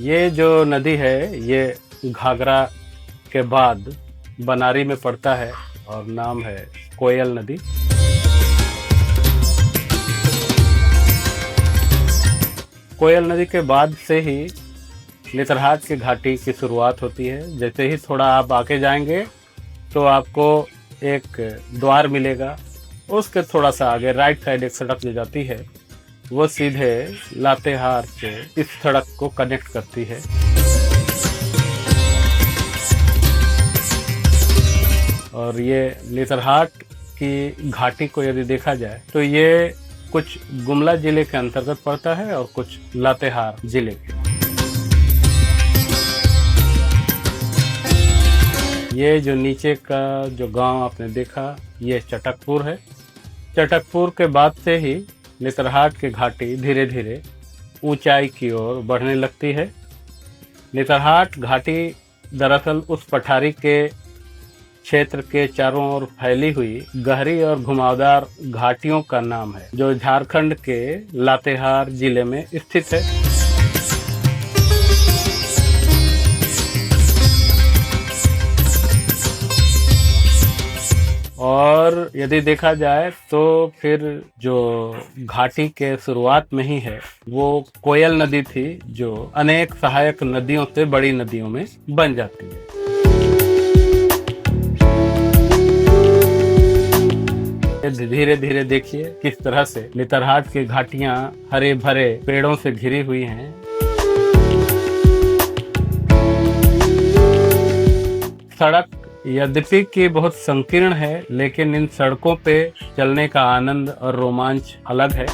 ये जो नदी है ये घाघरा के बाद बनारी में पड़ता है और नाम है कोयल नदी। कोयल नदी के बाद से ही नेतरहाट की घाटी की शुरुआत होती है। जैसे ही थोड़ा आप आगे जाएंगे तो आपको एक द्वार मिलेगा। उसके थोड़ा सा आगे राइट साइड एक सड़क जो जाती है वो सीधे लातेहार से इस सड़क को कनेक्ट करती है। और ये नेतरहाट की घाटी को यदि देखा जाए तो ये कुछ गुमला जिले के अंतर्गत पड़ता है और कुछ लातेहार जिले के। ये जो नीचे का जो गांव आपने देखा ये चटकपुर है। चटकपुर के बाद से ही नेतरहाट की घाटी धीरे धीरे ऊंचाई की ओर बढ़ने लगती है। नेतरहाट घाटी दरअसल उस पठारी के क्षेत्र के चारों ओर फैली हुई गहरी और घुमावदार घाटियों का नाम है जो झारखंड के लातेहार जिले में स्थित है। और यदि देखा जाए तो फिर जो घाटी के शुरुआत में ही है वो कोयल नदी थी जो अनेक सहायक नदियों से बड़ी नदियों में बन जाती है। धीरे धीरे देखिए किस तरह से नेतरहाट की घाटियां हरे भरे पेड़ों से घिरी हुई हैं। सड़क यद्यपि कि बहुत संकीर्ण है लेकिन इन सड़कों पे चलने का आनंद और रोमांच अलग है।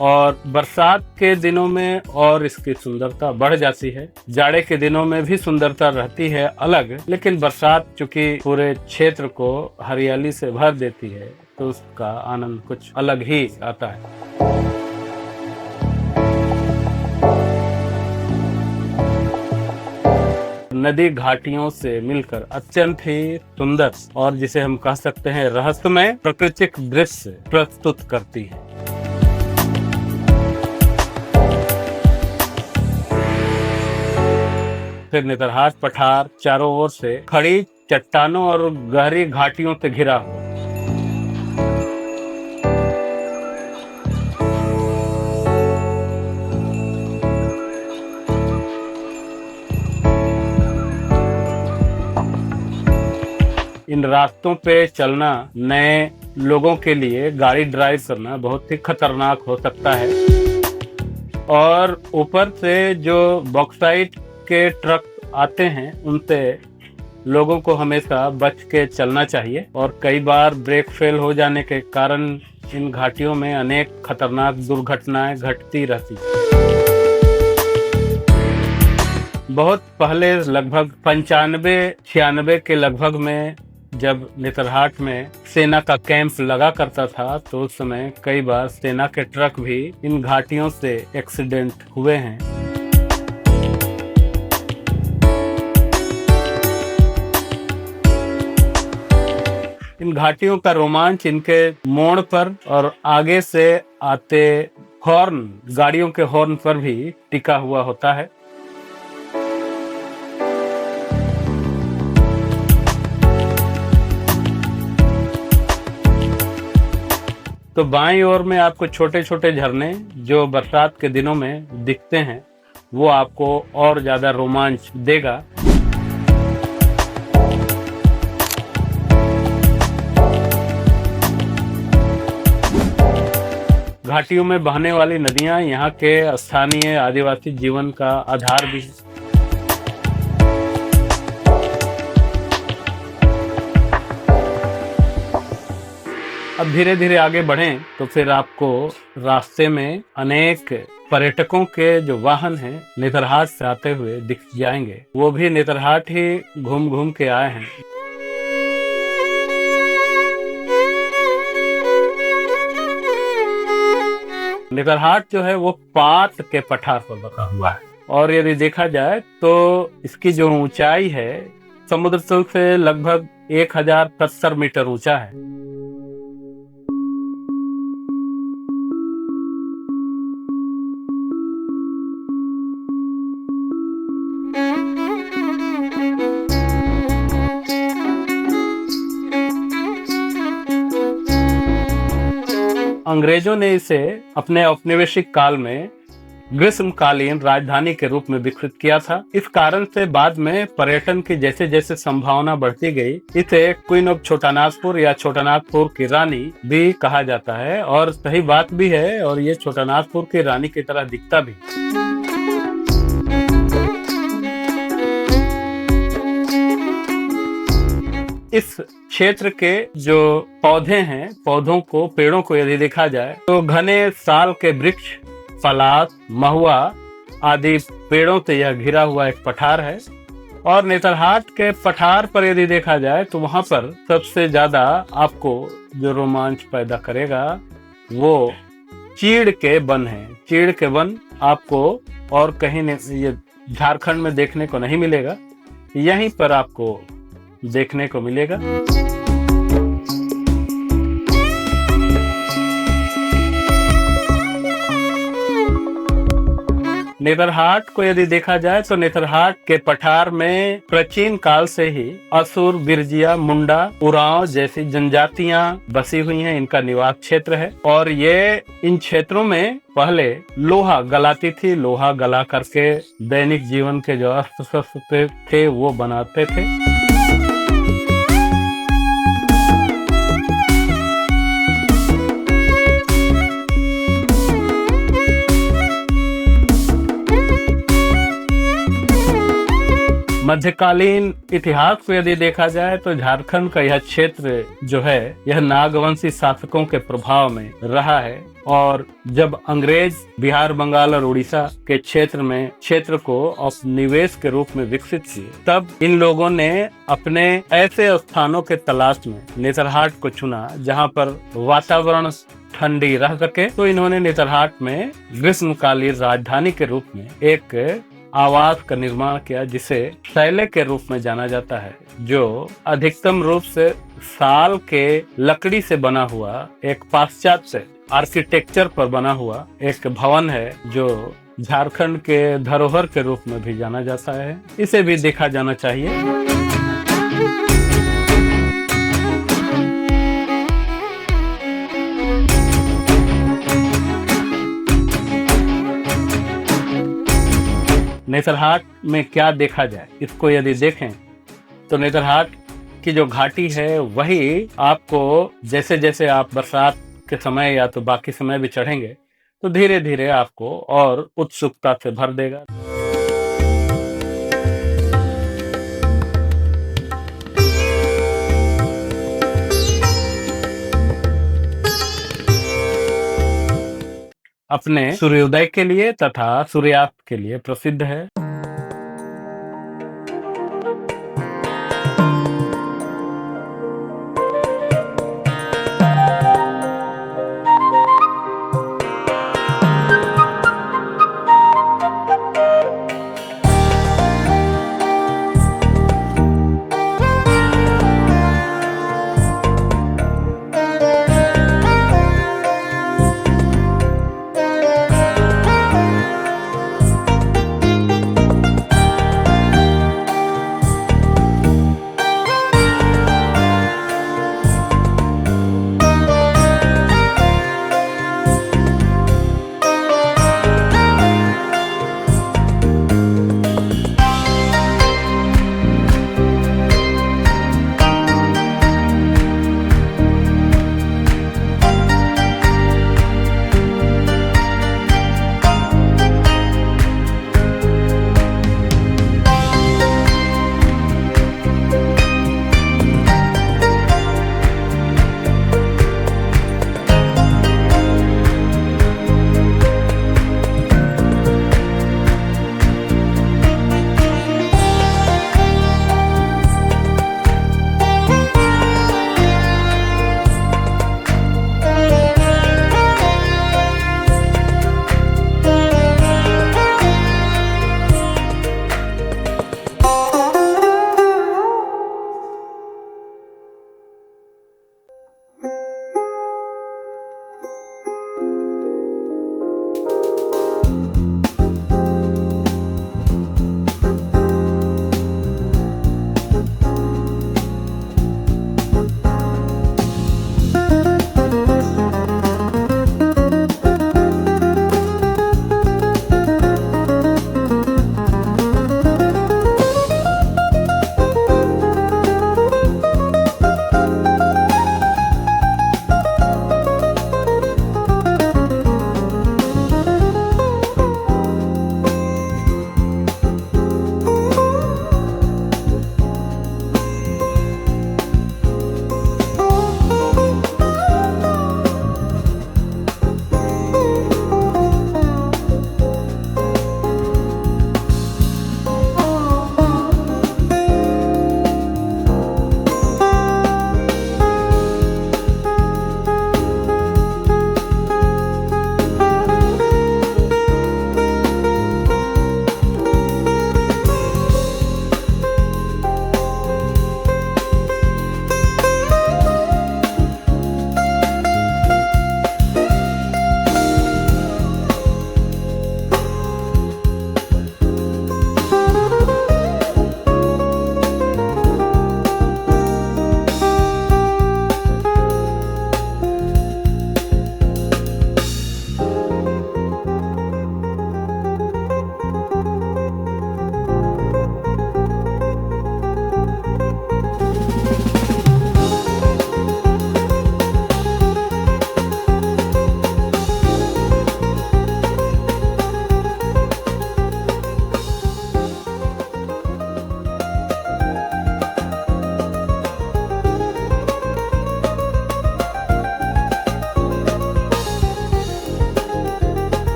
और बरसात के दिनों में और इसकी सुंदरता बढ़ जाती है। जाड़े के दिनों में भी सुंदरता रहती है अलग, लेकिन बरसात चूंकि पूरे क्षेत्र को हरियाली से भर देती है तो उसका आनंद कुछ अलग ही आता है। नदी घाटियों से मिलकर अत्यंत ही सुंदर और जिसे हम कह सकते हैं रहस्यमय प्राकृतिक दृश्य प्रस्तुत करती है। फिर नेतरहाट पठार चारों ओर से खड़ी चट्टानों और गहरी घाटियों से घिरा हुआ। इन रास्तों पे चलना नए लोगों के लिए गाड़ी ड्राइव करना बहुत ही खतरनाक हो सकता है। और ऊपर से जो बॉक्साइट के ट्रक आते हैं उनसे लोगों को हमेशा बच के चलना चाहिए। और कई बार ब्रेक फेल हो जाने के कारण इन घाटियों में अनेक खतरनाक दुर्घटनाएं घटती रहती हैं। बहुत पहले लगभग 95-96 के लगभग में जब नेतरहाट में सेना का कैंप लगा करता था तो उस समय कई बार सेना के ट्रक भी इन घाटियों से एक्सीडेंट हुए हैं। इन घाटियों का रोमांच इनके मोड़ पर और आगे से आते हॉर्न, गाड़ियों के हॉर्न पर भी टिका हुआ होता है। तो बाईं ओर में आपको छोटे छोटे झरने जो बरसात के दिनों में दिखते हैं वो आपको और ज्यादा रोमांच देगा। घाटियों में बहने वाली नदियां यहाँ के स्थानीय आदिवासी जीवन का आधार भी है। अब धीरे धीरे आगे बढ़ें तो फिर आपको रास्ते में अनेक पर्यटकों के जो वाहन हैं नेतरहाट से आते हुए दिख जाएंगे। वो भी नेतरहाट ही घूम घूम के आए हैं। नेतरहाट जो है वो पाट के पठार पर बसा हुआ है और यदि देखा जाए तो इसकी जो ऊंचाई है समुद्र तल से लगभग 1070 मीटर ऊंचा है। अंग्रेजों ने इसे अपने औपनिवेशिक काल में ग्रीष्मकालीन राजधानी के रूप में विकसित किया था। इस कारण से बाद में पर्यटन की जैसे जैसे संभावना बढ़ती गई, इसे क्वीन ऑफ छोटानागपुर या छोटानागपुर की रानी भी कहा जाता है। और सही बात भी है, और ये छोटानागपुर की रानी की तरह दिखता भी। इस क्षेत्र के जो पौधे हैं, पेड़ों को यदि देखा जाए तो घने साल के वृक्ष, पलाश, महुआ आदि पेड़ों से यह घिरा हुआ एक पठार है। और नेतरहाट के पठार पर यदि देखा जाए तो वहां पर सबसे ज्यादा आपको जो रोमांच पैदा करेगा वो चीड़ के वन है। चीड़ के वन आपको और कहीं ये झारखंड में देखने को नहीं मिलेगा, यहीं पर आपको देखने को मिलेगा। नेतरहाट को यदि देखा जाए तो नेतरहाट के पठार में प्राचीन काल से ही असुर, बिरजिया, मुंडा, उरांव जैसी जनजातियां बसी हुई हैं। इनका निवास क्षेत्र है और ये इन क्षेत्रों में पहले लोहा गलाती थी। लोहा गला करके दैनिक जीवन के जो अस्त्र शस्त्र थे वो बनाते थे। मध्यकालीन इतिहास को यदि देखा जाए तो झारखंड का यह क्षेत्र जो है यह नागवंशी शासकों के प्रभाव में रहा है। और जब अंग्रेज बिहार, बंगाल और उड़ीसा के क्षेत्र को उपनिवेश के रूप में विकसित किए, तब इन लोगों ने अपने ऐसे स्थानों के तलाश में नेतरहाट को चुना जहां पर वातावरण ठंडी रह सके। तो इन्होंने नेतरहाट में ग्रीष्मकालीन राजधानी के रूप में एक आवास का निर्माण किया, जिसे शैले के रूप में जाना जाता है, जो अधिकतम रूप से साल के लकड़ी से बना हुआ एक पाश्चात्य आर्किटेक्चर पर बना हुआ एक भवन है, जो झारखंड के धरोहर के रूप में भी जाना जाता है। इसे भी देखा जाना चाहिए। नेतरहाट में क्या देखा जाए, इसको यदि देखें तो नेतरहाट की जो घाटी है वही आपको जैसे जैसे आप बरसात के समय या तो बाकी समय भी चढ़ेंगे तो धीरे धीरे आपको और उत्सुकता से भर देगा। अपने सूर्योदय के लिए तथा सूर्यास्त के लिए प्रसिद्ध है।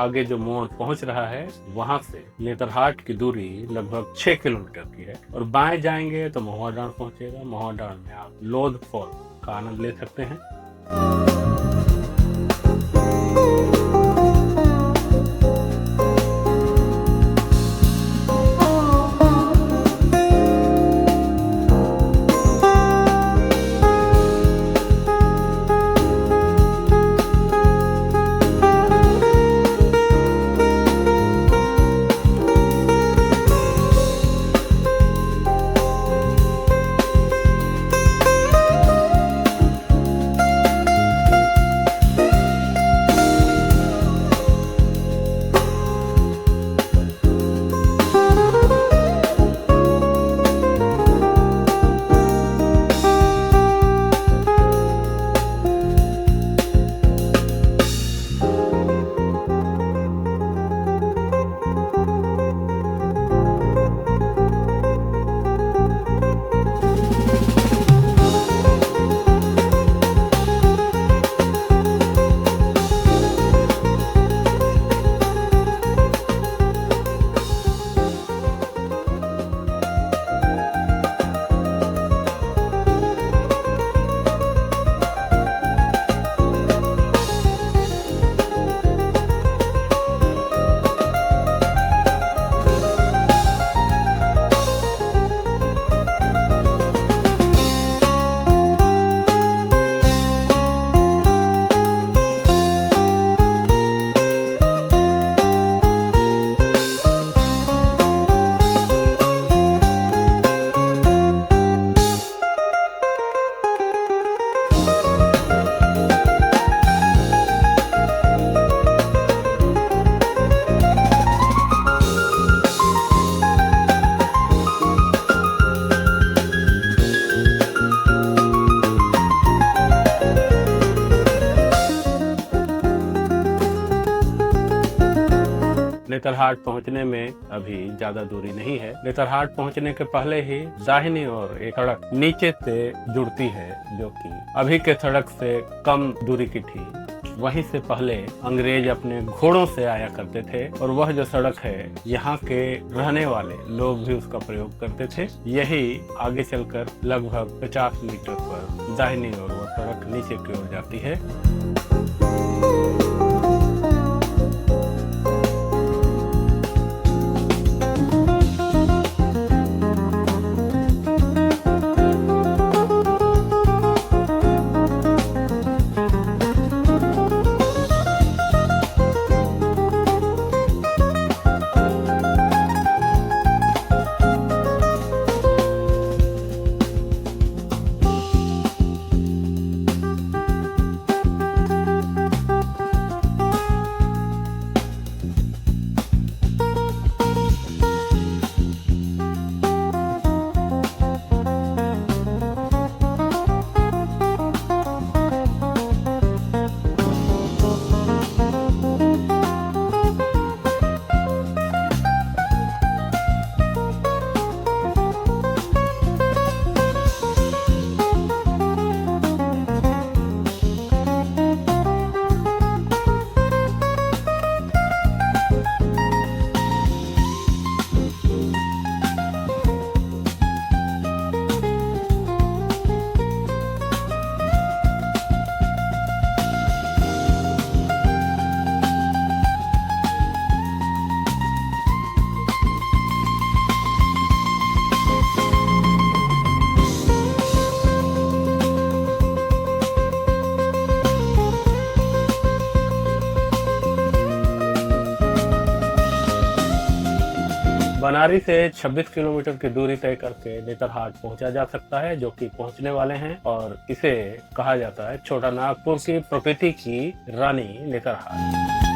आगे जो मोड़ पहुंच रहा है वहां से नेतरहाट की दूरी लगभग 6 किलोमीटर की है। और बाएं जाएंगे तो महुआ डांड पहुंचेगा। महुआ डांड में आप लोध फॉल का आनंद ले सकते हैं। नेतरहाट पहुंचने में अभी ज्यादा दूरी नहीं है। नेतरहाट पहुंचने के पहले ही दाहिनी ओर एक सड़क नीचे से जुड़ती है, जो कि अभी के सड़क से कम दूरी की थी। वहीं से पहले अंग्रेज अपने घोड़ों से आया करते थे और वह जो सड़क है यहाँ के रहने वाले लोग भी उसका प्रयोग करते थे। यही आगे चलकर लगभग 50 मीटर पर दाहिनी ओर वह सड़क नीचे की ओर जाती है। बनारी से 26 किलोमीटर की दूरी तय करके नेतरहाट पहुंचा जा सकता है, जो कि पहुंचने वाले हैं। और इसे कहा जाता है छोटा नागपुर की प्रकृति की रानी नेतरहाट।